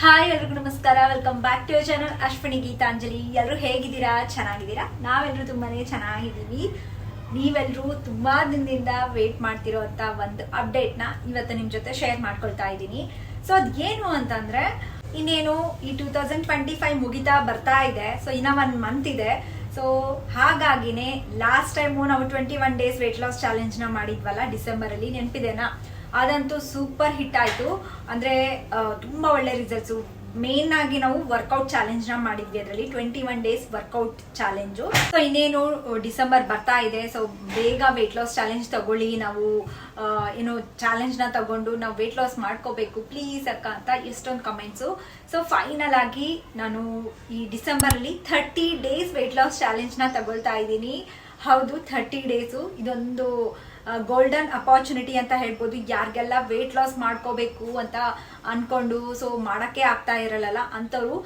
Hi ಎಲ್ರಿಗೂ ನಮಸ್ಕಾರ. Welcome back to your channel Ashwini Geetanjali. ಎಲ್ಲರೂ ಹೇಗಿದ್ದೀರಾ? ಚೆನ್ನಾಗಿದ್ದೀರಾ? ನಾವೆಲ್ಲರೂ ತುಂಬಾನೇ ಚೆನ್ನಾಗಿದ್ದೀವಿ. ನೀವೆಲ್ಲರೂ ತುಂಬಾ ದಿನದಿಂದ ವೇಟ್ ಮಾಡ್ತಿರೋ ಅಂತ ಒಂದು ಅಪ್ಡೇಟ್ನ ಇವತ್ತು ನಿಮ್ ಜೊತೆ ಶೇರ್ ಮಾಡ್ಕೊಳ್ತಾ ಇದ್ದೀನಿ. ಸೊ ಅದೇನು ಅಂತಂದ್ರೆ, ಇನ್ನೇನು ಈ 2025 ಮುಗಿತಾ ಬರ್ತಾ ಇದೆ. ಸೊ ಇನ್ನ 1 ಮಂತ್ ಇದೆ. ಸೊ ಹಾಗಾಗಿನೇ ಲಾಸ್ಟ್ ಟೈಮು ನಾವು 21 ಡೇಸ್ ವೇಟ್ ಲಾಸ್ ಚಾಲೆಂಜ್ ನ ಮಾಡಿದ್ವಲ್ಲ ಡಿಸೆಂಬರ್ ಅಲ್ಲಿ, ನೆನಪಿದೆನಾ? ಅದಂತೂ ಸೂಪರ್ ಹಿಟ್ ಆಯ್ತು. ಅಂದ್ರೆ ತುಂಬಾ ಒಳ್ಳೆ ರಿಸಲ್ಟ್ಸ್. ಮೇನ್ ಆಗಿ ನಾವು ವರ್ಕೌಟ್ ಚಾಲೆಂಜ್ ನ ಮಾಡಿದ್ವಿ ಅದರಲ್ಲಿ, 21 ಡೇಸ್ ವರ್ಕೌಟ್ ಚಾಲೆಂಜು. ಸೊ ಇನ್ನೇನು ಡಿಸೆಂಬರ್ ಬರ್ತಾ ಇದೆ. ಸೊ ಬೇಗ ವೇಟ್ ಲಾಸ್ ಚಾಲೆಂಜ್ ತಗೊಳ್ಳಿ. ನಾವು ಏನು ಚಾಲೆಂಜ್ ನ ತಗೊಂಡು ನಾವು ವೇಟ್ ಲಾಸ್ ಮಾಡ್ಕೋಬೇಕು ಪ್ಲೀಸ್ ಅಕ್ಕ ಅಂತ ಎಷ್ಟೊಂದು ಕಮೆಂಟ್ಸು. ಸೊ ಫೈನಲ್ ಆಗಿ ನಾನು ಈ ಡಿಸೆಂಬರ್ ಅಲ್ಲಿ 30 ಡೇಸ್ ವೇಟ್ ಲಾಸ್ ಚಾಲೆಂಜ್ ನ ತಗೊಳ್ತಾ ಇದ್ದೀನಿ. ಹೌದು, 30 ಡೇಸು. ಇದೊಂದು ಗೋಲ್ಡನ್ ಅಪಾರ್ಚುನಿಟಿ ಅಂತ ಹೇಳ್ಬೋದು. ಯಾರಿಗೆಲ್ಲ ವೇಟ್ ಲಾಸ್ ಮಾಡ್ಕೋಬೇಕು ಅಂತ ಅನ್ಕೊಂಡು ಸೊ ಮಾಡಕ್ಕೆ ಆಗ್ತಾ ಇರಲ್ಲ ಅಂತವ್ರು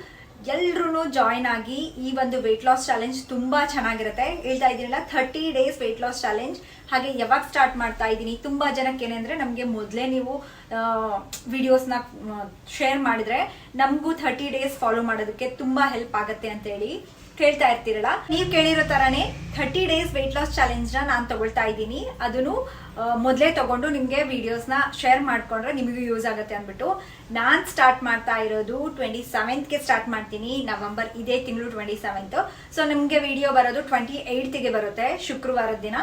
ಎಲ್ರು ಜಾಯಿನ್ ಆಗಿ ಈ ಒಂದು ವೇಟ್ ಲಾಸ್ ಚಾಲೆಂಜ್ ತುಂಬಾ ಚೆನ್ನಾಗಿರುತ್ತೆ. ಹೇಳ್ತಾ ಇದ್ದೀನಲ್ಲ, 30 ಡೇಸ್ ವೇಟ್ ಲಾಸ್ ಚಾಲೆಂಜ್. ಹಾಗೆ ಯಾವಾಗ ಸ್ಟಾರ್ಟ್ ಮಾಡ್ತಾ ಇದ್ದೀನಿ, ತುಂಬಾ ಜನಕ್ಕೆ ಏನಂದ್ರೆ, ನಮ್ಗೆ ಮೊದಲೇ ನೀವು ವಿಡಿಯೋಸ್ನ ಶೇರ್ ಮಾಡಿದ್ರೆ ನಮಗೂ 30 ಡೇಸ್ ಫಾಲೋ ಮಾಡೋದಕ್ಕೆ ತುಂಬಾ ಹೆಲ್ಪ್ ಆಗುತ್ತೆ ಅಂತ ಹೇಳಿ ಕೇಳ್ತಾ ಇರ್ತೀರಲ್ಲ. ನೀವ್ ಕೇಳಿರೋ ತರಾನೇ 30 ಡೇಸ್ ವೇಟ್ ಲಾಸ್ ಚಾಲೆಂಜ್ ನ ನಾನು ತಗೊಳ್ತಾ ಇದ್ದೀನಿ. ಅದನ್ನು ಮೊದಲೇ ತಗೊಂಡು ನಿಮ್ಗೆ ವಿಡಿಯೋಸ್ ನ ಶೇರ್ ಮಾಡ್ಕೊಂಡ್ರೆ ನಿಮಗೂ ಯೂಸ್ ಆಗುತ್ತೆ ಅಂದ್ಬಿಟ್ಟು ನಾನ್ ಸ್ಟಾರ್ಟ್ ಮಾಡ್ತಾ ಇರೋದು 27ಗೆ ಸ್ಟಾರ್ಟ್ ಮಾಡ್ತೀನಿ. ನವೆಂಬರ್, ಇದೇ ತಿಂಗಳು 27. ಸೊ ನಿಮ್ಗೆ ವಿಡಿಯೋ ಬರೋದು 28ಗೆ ಬರುತ್ತೆ, ಶುಕ್ರವಾರದ ದಿನ.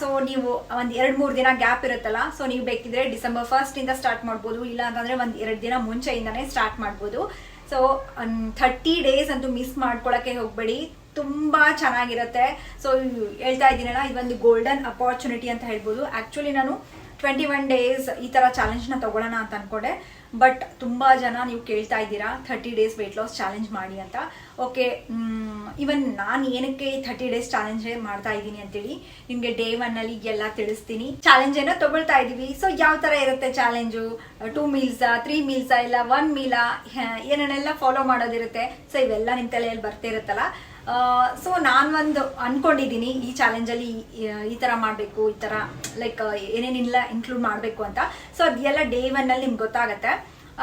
ಸೊ ನೀವು ಒಂದ್ 2-3 ದಿನ ಗ್ಯಾಪ್ ಇರುತ್ತಲ್ಲ. ಸೊ ನೀವು ಬೇಕಿದ್ರೆ ಡಿಸೆಂಬರ್ 1 ಇಂದ ಸ್ಟಾರ್ಟ್ ಮಾಡ್ಬೋದು, ಇಲ್ಲ ಅಂತಂದ್ರೆ 1-2 ದಿನ ಮುಂಚೆಯಿಂದಾನೇ ಸ್ಟಾರ್ಟ್ ಮಾಡ್ಬೋದು. ಸೊ 30 ಡೇಸ್ ಅಂತೂ ಮಿಸ್ ಮಾಡ್ಕೊಳಕ್ಕೆ ಹೋಗ್ಬೇಡಿ, ತುಂಬಾ ಚೆನ್ನಾಗಿರುತ್ತೆ. ಸೊ ಹೇಳ್ತಾ ಇದ್ದೀನಲ್ಲ, ಇದೊಂದು ಗೋಲ್ಡನ್ ಅಪಾರ್ಚುನಿಟಿ ಅಂತ ಹೇಳ್ಬೋದು. ಆಕ್ಚುಲಿ ನಾನು 21 ಡೇಸ್ ಈ ತರ ಚಾಲೆಂಜ್ ನ ತಗೊಳ್ಳೋಣ ಅಂತ ಅನ್ಕೊಂಡೆ. ಬಟ್ ತುಂಬಾ ಜನ ನೀವು ಕೇಳ್ತಾ ಇದ್ದೀರಾ 30 ಡೇಸ್ ವೇಟ್ ಲಾಸ್ ಚಾಲೆಂಜ್ ಮಾಡಿ ಅಂತ. ಓಕೆ, ಇವನ್ ನಾನು ಏನಕ್ಕೆ 30 ಡೇಸ್ ಚಾಲೆಂಜ್ ಮಾಡ್ತಾ ಇದ್ದೀನಿ ಅಂತೇಳಿ ನಿಮ್ಗೆ ಡೇ 1 ಅಲ್ಲಿ ಎಲ್ಲ ತಿಳಿಸ್ತೀನಿ. ಚಾಲೆಂಜ್ ಏನೋ ತಗೊಳ್ತಾ ಇದೀವಿ. ಸೊ ಯಾವ ತರ ಇರುತ್ತೆ ಚಾಲೆಂಜು? 2 ಮೀಲ್ಸ್, 3 ಮೀಲ್ಸ್, ಇಲ್ಲ 1 ಮೀಲಾ, ಏನೇನೆಲ್ಲ ಫಾಲೋ ಮಾಡೋದಿರುತ್ತೆ. ಸೊ ಇವೆಲ್ಲ ನಿಮ್ ತಲೆಯಲ್ಲಿ ಬರ್ತಿರುತ್ತಲ್ಲ. ಸೊ ನಾನೊಂದು ಅನ್ಕೊಂಡಿದ್ದೀನಿ, ಈ ಚಾಲೆಂಜ್ ಅಲ್ಲಿ ಈ ತರ ಮಾಡ್ಬೇಕು, ಈ ತರ ಲೈಕ್ ಏನೇನಿಲ್ಲ ಇನ್ಕ್ಲೂಡ್ ಮಾಡ್ಬೇಕು ಅಂತ. ಸೊ ಅದೆಲ್ಲ ಡೇ 1 ಅಲ್ಲಿ ನಿಮ್ಗೆ ಗೊತ್ತಾಗತ್ತೆ.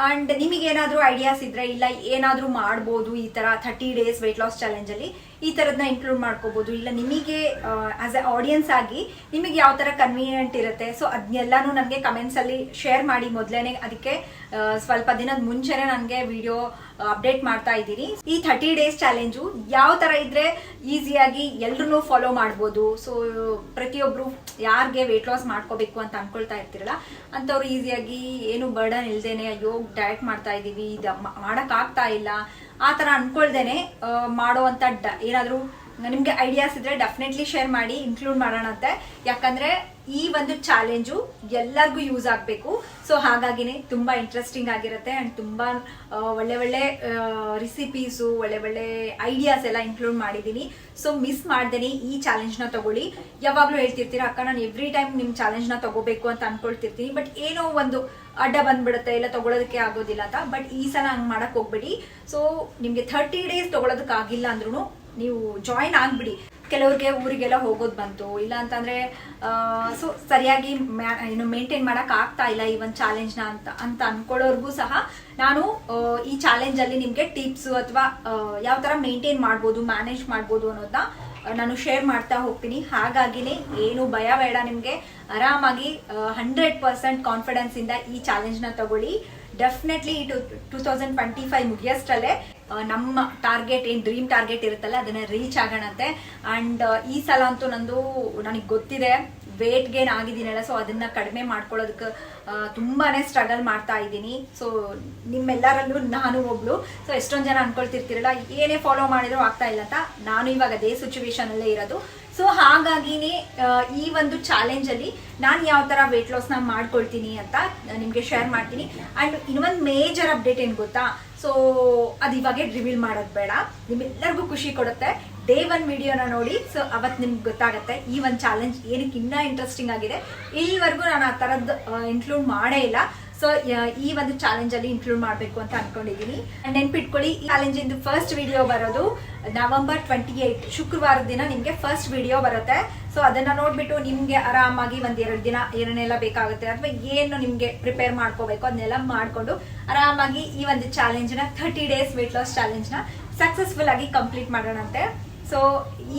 ಅಂಡ್ ನಿಮಗೆ ಏನಾದ್ರೂ ಐಡಿಯಾಸ್ ಇದ್ರೆ, ಇಲ್ಲ ಏನಾದ್ರೂ ಮಾಡ್ಬೋದು ಈ ತರ 30 ಡೇಸ್ ವೇಟ್ ಲಾಸ್ ಚಾಲೆಂಜ್ ಅಲ್ಲಿ, ಈ ತರದ್ನ ಇನ್ಕ್ಲೂಡ್ ಮಾಡ್ಕೋಬಹುದು. ಇಲ್ಲ ನಿಮಗೆ ಆಸ್ ಎ ಆಡಿಯನ್ಸ್ ಆಗಿ ನಿಮಗೆ ಯಾವ ತರ ಕನ್ವೀನಿಯಂಟ್ ಇರುತ್ತೆ, ಸೊ ಅದನ್ನೆಲ್ಲಾನು ನನಗೆ ಕಮೆಂಟ್ಸ್ ಅಲ್ಲಿ ಶೇರ್ ಮಾಡಿ ಮೊದಲೇನೆ. ಅದಕ್ಕೆ ಸ್ವಲ್ಪ ದಿನದ ಮುಂಚೆನೆ ನನಗೆ ವಿಡಿಯೋ ಅಪ್ಡೇಟ್ ಮಾಡ್ತಾ ಇದ್ದೀನಿ. ಈ 30 ಡೇಸ್ ಚಾಲೆಂಜು ಯಾವ ತರ ಇದ್ರೆ ಈಸಿಯಾಗಿ ಎಲ್ರು ಫಾಲೋ ಮಾಡ್ಬೋದು. ಸೊ ಪ್ರತಿಯೊಬ್ರು ಯಾರಿಗೆ ವೇಟ್ ಲಾಸ್ ಮಾಡ್ಕೋಬೇಕು ಅಂತ ಅನ್ಕೊಳ್ತಾ ಇರ್ತಿರಲ್ಲ ಅಂತವ್ರು ಈಸಿಯಾಗಿ ಏನು ಬರ್ಡನ್ ಇಲ್ದೇನೆ, ಅಯ್ಯೋ ಡಯಟ್ ಮಾಡ್ತಾ ಇದೀವಿ, ಇದು ಮಾಡಕ್ ಆಗ್ತಾ ಇಲ್ಲ, ಆ ತರ ಅನ್ಕೊಳ್ದೇನೆ ಮಾಡುವಂತ ಏನಾದ್ರೂ ನಿಮ್ಗೆ ಐಡಿಯಾಸ್ ಇದ್ರೆ ಡೆಫಿನೆಟ್ಲಿ ಶೇರ್ ಮಾಡಿ, ಇನ್ಕ್ಲೂಡ್ ಮಾಡೋಣಂತೆ. ಯಾಕಂದ್ರೆ ಈ ಒಂದು ಚಾಲೆಂಜು ಎಲ್ಲರಿಗೂ ಯೂಸ್ ಆಗ್ಬೇಕು. ಸೊ ಹಾಗಾಗಿನೇ ತುಂಬಾ ಇಂಟ್ರೆಸ್ಟಿಂಗ್ ಆಗಿರುತ್ತೆ. ಅಂಡ್ ತುಂಬಾ ಒಳ್ಳೆ ಒಳ್ಳೆ ರೆಸಿಪೀಸು, ಒಳ್ಳೆ ಒಳ್ಳೆ ಐಡಿಯಾಸ್ ಎಲ್ಲ ಇನ್ಕ್ಲೂಡ್ ಮಾಡಿದೀನಿ. ಸೊ ಮಿಸ್ ಮಾಡ್ದೇನೆ ಈ ಚಾಲೆಂಜ್ ನ ತಗೊಳ್ಳಿ. ಯಾವಾಗ್ಲೂ ಹೇಳ್ತಿರ್ತೀರಾ, ಅಕ್ಕ ನಾನು ಎವ್ರಿ ಟೈಮ್ ನಿಮ್ ಚಾಲೆಂಜ್ ನ ತಗೋಬೇಕು ಅಂತ ಅನ್ಕೊಳ್ತಿರ್ತೀನಿ, ಬಟ್ ಏನೋ ಒಂದು ಅಡ್ಡ ಬಂದ್ಬಿಡುತ್ತೆ, ಇಲ್ಲ ತಗೊಳೋದಕ್ಕೆ ಆಗೋದಿಲ್ಲ ಅಂತ. ಬಟ್ ಈ ಸಲ ಹಂಗ್ ಮಾಡಕ್ ಹೋಗ್ಬೇಡಿ. ಸೊ ನಿಮ್ಗೆ 30 ಡೇಸ್ ತಗೊಳೋದಕ್ ಆಗಿಲ್ಲ ಅಂದ್ರೂ ನೀವು ಜಾಯಿನ್ ಆಗ್ಬಿಡಿ. ಕೆಲವ್ರಿಗೆ ಊರಿಗೆಲ್ಲ ಹೋಗೋದು ಬಂತು, ಇಲ್ಲ ಅಂತಂದ್ರೆ ಸೊ ಸರಿಯಾಗಿ ಏನು ಮೇಂಟೈನ್ ಮಾಡಕ್ ಆಗ್ತಾ ಇಲ್ಲ ಈ ಒಂದು ಚಾಲೆಂಜ್ ನ ಅಂತ ಅನ್ಕೊಳ್ಳೋರ್ಗೂ ಸಹ ನಾನು ಈ ಚಾಲೆಂಜ್ ಅಲ್ಲಿ ನಿಮ್ಗೆ ಟಿಪ್ಸ್ ಅಥವಾ ಯಾವ ತರ ಮೇಂಟೈನ್ ಮಾಡ್ಬೋದು, ಮ್ಯಾನೇಜ್ ಮಾಡ್ಬೋದು ಅನ್ನೋದನ್ನ ನಾನು ಶೇರ್ ಮಾಡ್ತಾ ಹೋಗ್ತೀನಿ. ಹಾಗಾಗಿನೇ ಏನು ಭಯ ಬೇಡ, ನಿಮ್ಗೆ ಆರಾಮಾಗಿ 100% ಕಾನ್ಫಿಡೆನ್ಸ್ ಇಂದ ಈ ಚಾಲೆಂಜ್ ನ ತಗೊಳ್ಳಿ. ಡೆಫಿನೆಟ್ಲಿ 2025 ಮುಗಿಯಷ್ಟಲ್ಲೇ ನಮ್ಮ ಟಾರ್ಗೆಟ್, ಏನ್ ಡ್ರೀಮ್ ಟಾರ್ಗೆಟ್ ಇರುತ್ತಲ್ಲ, ಅದನ್ನ ರೀಚ್ ಆಗೋಣಂತೆ. ಅಂಡ್ ಈ ಸಲ ಅಂತೂ ನನಗೆ ಗೊತ್ತಿದೆ ವೇಟ್ ಗೇನ್ ಆಗಿದ್ದೀನಲ್ಲ, ಸೊ ಅದನ್ನ ಕಡಿಮೆ ಮಾಡ್ಕೊಳ್ಳೋದಕ್ಕೆ ತುಂಬಾನೇ ಸ್ಟ್ರಗಲ್ ಮಾಡ್ತಾ ಇದ್ದೀನಿ. ಸೊ ನಿಮ್ಮೆಲ್ಲರಲ್ಲೂ ನಾನು ಒಬ್ಳು. ಸೊ ಎಷ್ಟೊಂದು ಜನ ಅನ್ಕೊಳ್ತಿರ್ತಿರಲ್ಲ, ಏನೇ ಫಾಲೋ ಮಾಡಿದ್ರು ಆಗ್ತಾ ಇಲ್ಲ ಅಂತ. ನಾನು ಇವಾಗ ಅದೇ ಸಿಚುವೇಶನ್ ಅಲ್ಲೇ ಇರೋದು. ಸೊ ಹಾಗಾಗಿನೇ ಈ ಒಂದು ಚಾಲೆಂಜ್ ಅಲ್ಲಿ ನಾನು ಯಾವ ತರ ವೇಟ್ ಲಾಸ್ ನ ಮಾಡ್ಕೊಳ್ತೀನಿ ಅಂತ ನಿಮ್ಗೆ ಶೇರ್ ಮಾಡ್ತೀನಿ. ಅಂಡ್ ಇನ್ನೊಂದು ಮೇಜರ್ ಅಪ್ಡೇಟ್ ಏನ್ ಗೊತ್ತಾ? ಸೊ ಅದು ಇವಾಗೆ ರಿವೀಲ್ ಮಾಡೋದು ಬೇಡ, ನಿಮ್ಮೆಲ್ಲರಿಗೂ ಖುಷಿ ಕೊಡುತ್ತೆ. ಡೇ 1 ವಿಡಿಯೋನ ನೋಡಿ. ಸೊ ಅವತ್ತು ನಿಮ್ಗೆ ಗೊತ್ತಾಗುತ್ತೆ ಈ ಒಂದು ಚಾಲೆಂಜ್ ಏನಕ್ಕೆ ಇನ್ನ ಇಂಟ್ರೆಸ್ಟಿಂಗ್ ಆಗಿದೆ. ಇಲ್ಲಿವರೆಗೂ ನಾನು ಆ ತರದ್ದು ಇನ್ಕ್ಲೂಡ್ ಮಾಡೇ ಇಲ್ಲ. ಸೊ ಈ ಒಂದು ಚಾಲೆಂಜ್ ಅಲ್ಲಿ ಇನ್ಕ್ಲೂಡ್ ಮಾಡಬೇಕು ಅಂತ ಅನ್ಕೊಂಡಿದ್ದೀನಿ. ನೆನ್ಪಿಟ್ಕೊಳ್ಳಿ, ಈ ಚಾಲೆಂಜ್ ಇಂದು ಫಸ್ಟ್ ವಿಡಿಯೋ ಬರೋದು ನವೆಂಬರ್ 28 ಶುಕ್ರವಾರದ ದಿನ ನಿಮ್ಗೆ ಫಸ್ಟ್ ವಿಡಿಯೋ ಬರುತ್ತೆ. ಸೊ ಅದನ್ನ ನೋಡ್ಬಿಟ್ಟು ನಿಮ್ಗೆ ಆರಾಮಾಗಿ ಒಂದ್ 2 ದಿನ ಏನೇನೆಲ್ಲ ಬೇಕಾಗುತ್ತೆ ಅಥವಾ ಏನು ನಿಮ್ಗೆ ಪ್ರಿಪೇರ್ ಮಾಡ್ಕೋಬೇಕು ಅದನ್ನೆಲ್ಲ ಮಾಡ್ಕೊಂಡು ಆರಾಮಾಗಿ ಈ ಒಂದು ಚಾಲೆಂಜ್ ನ 30 days ವೇಟ್ ಲಾಸ್ ಚಾಲೆಂಜ್ ನ ಸಕ್ಸಸ್ಫುಲ್ ಆಗಿ ಕಂಪ್ಲೀಟ್ ಮಾಡೋಣಂತೆ. ಸೊ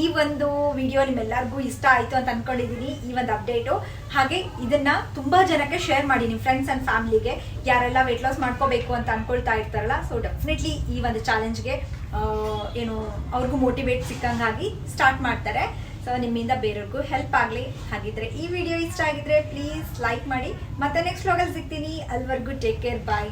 ಈ ಒಂದು ವಿಡಿಯೋ ನಿಮ್ಮೆಲ್ಲರಿಗೂ ಇಷ್ಟ ಆಯ್ತು ಅಂತ ಅನ್ಕೊಂಡಿದೀನಿ, ಈ ಒಂದು ಅಪ್ಡೇಟು. ಹಾಗೆ ಇದನ್ನ ತುಂಬಾ ಜನಕ್ಕೆ ಶೇರ್ ಮಾಡಿ, ನಿಮ್ ಫ್ರೆಂಡ್ಸ್ ಅಂಡ್ ಫ್ಯಾಮಿಲಿಗೆ ಯಾರೆಲ್ಲ ವೇಟ್ ಲಾಸ್ ಮಾಡ್ಕೋಬೇಕು ಅಂತ ಅನ್ಕೊಳ್ತಾ ಇರ್ತಾರಲ್ಲ. ಸೊ ಡೆಫಿನೆಟ್ಲಿ ಈ ಒಂದು ಚಾಲೆಂಜ್ಗೆ ಏನು ಅವ್ರಿಗೂ ಮೋಟಿವೇಟ್ ಸಿಕ್ಕಂಗಾಗಿ ಸ್ಟಾರ್ಟ್ ಮಾಡ್ತಾರೆ. ಸೊ ನಿಮ್ಮಿಂದ ಬೇರೆಯವ್ರಿಗೂ ಹೆಲ್ಪ್ ಆಗಲಿ. ಹಾಗಿದ್ರೆ ಈ ವಿಡಿಯೋ ಇಷ್ಟ ಆಗಿದ್ರೆ ಪ್ಲೀಸ್ ಲೈಕ್ ಮಾಡಿ. ಮತ್ತೆ ನೆಕ್ಸ್ಟ್ ವ್ಲಾಗಲ್ಲಿ ಸಿಗ್ತೀನಿ. ಅಲ್ಲಿವರೆಗೂ ಟೇಕ್ ಕೇರ್, ಬಾಯ್.